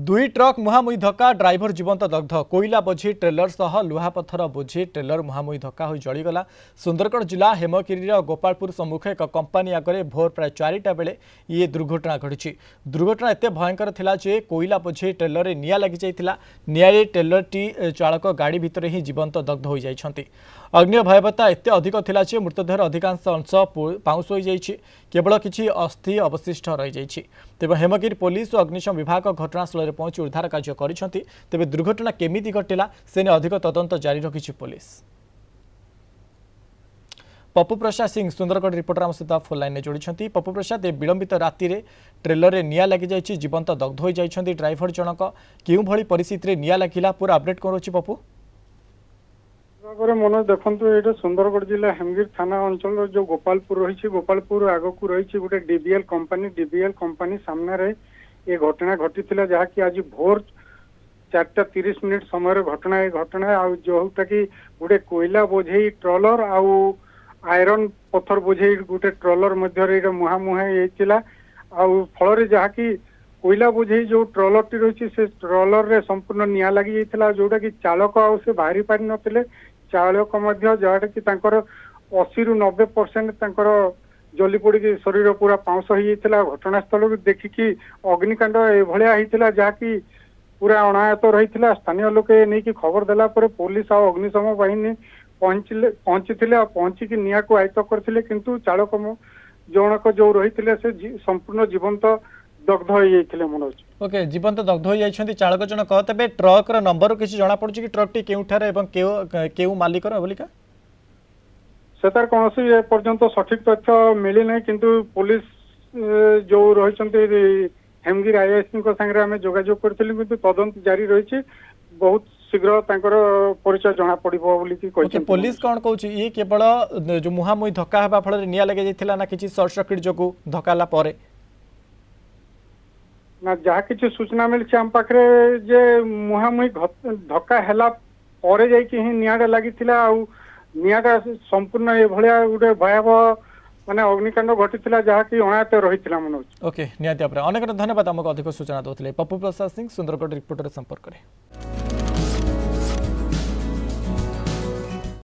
दुई ट्रक मुहांमुही धक्का ड्राइवर जीवंत दग्ध कोईला बोझी ट्रेलर सह लुहापथर बोझी ट्रेलर मुहांमुही धक्का हो जलीगला। सुंदरगढ़ जिला हेमगिरी गोपालपुर सम्मुख एक कंपानी आगे भोर प्राय 4टा बेले ये दुर्घटना घटी। दुर्घटना एत भयंकर थिला जे कोईला बोझी ट्रेलर रे निया लगी जाइतिला। नियारे ट्रेलर टी चालक गाड़ी भितर ही जीवंत दग्ध हो जाइछंती। अग्नि भयावहता एत अधिक थिला जे मृतदेहर अधिकांश अंश पाउंस हो जाइछि, केवल किछि अस्थि अवशिष्ट रही जाइछि। तेबे हेमगिरी पुलिस और अग्निशम विभाग घटनास्थल में पहुंची उद्धार कार्य करिसेंती। तेबे दुर्घटना केमिति घटिला सेने अधिक तदंत जारी रखिछि पुलिस। पप्पू प्रसाद सिंह सुंदरगढ़ रिपोर्टर आम सहित फोन लाइन में जोड़ी। पप्पू प्रसाद विलंबित राति रे ट्रेलर रे निया लगी जाइछि, जीवंत दग्ध हो जाइछंती ड्राइवर जनक केउ भली परिस्थिति रे निया लागिला पूरा अपडेट करोछि पप्पू। मनोज देखु ये सुंदरगढ़ जिला हेमगिरी थाना अंचल जो गोपालपुर रही गोपालपुर आग को रही गोटे डीबीएल कंपनी सामने रे ये घटना घटी जहाँकि आज भोर 4:30 समय घटना ये घटना जोटा कि गोटे कोयला बोझे ट्रलर आउ आयरन पत्थर बोझे गोटे ट्रलर मध्य मुहांमुही फल जहाँकि कोयला बोझे जो ट्रलर टी रही से ट्रलर रे संपूर्ण निया लगी जाइथिला जोटा कि चालक आउ से बाहरी पारि नथिले। चालक मध्य जहाँ कि 80 ରୁ 90% जली पड़ी शरीर पूरा पाउंस हो जाइथिला। घटनास्थल को देखिकी अग्निकांड एभलिया होइथिला जहाँकि पूरा अनायत रही। स्थानीय लोके नहीं कि खबर देला पर पुलिस और अग्निशम बाहिनी पहुंची निया को आयत्त करथिले, किंतु चालक जनक जो रही से संपूर्ण जीवंत दग्ध हो जाइथिले। मनोज ओके जीवंत दग्ध हो जाइछंती चालक जनक। तबे ट्रक र नंबर किसी जना पड़छि कि ट्रक टी केउठारे एवं केउ मालिक र बोलिका सेतार कौन ए पर्यंत सठिक तथ्य मिली नहीं, किंतु पुलिस जो रही हेमगिरी आईएसपी संगे आम जोगाजोग करथिलु, किंतु तदंत जारी रही। बहुत शीघ्र तांकर परिचय जना पड़िबो बोली कि कहछि। पुलिस कौन कहछि ये केवल जो मुहांमुही धक्का हेबा फल निया लगे जाइथिला ना किछि शॉर्ट सर्किट जोगु धक्काला परे ना जहाँ किसी सूचना मिली आम पाखे जे मुहांमुही धक्का हैला परे जाइकि ही नियाटा लागिथिला आउ नियाटा संपूर्ण ए भलिया गोटे भयावह माने अग्निकांड घटिथिला जहाँकि अनायत रहिथिला। मनोज ओके नियाती अनेक धन्यवाद आमको अधिक सूचना दौले। पप्पू प्रसाद सिंह सुंदरगढ़ रिपोर्टर संपर्क में।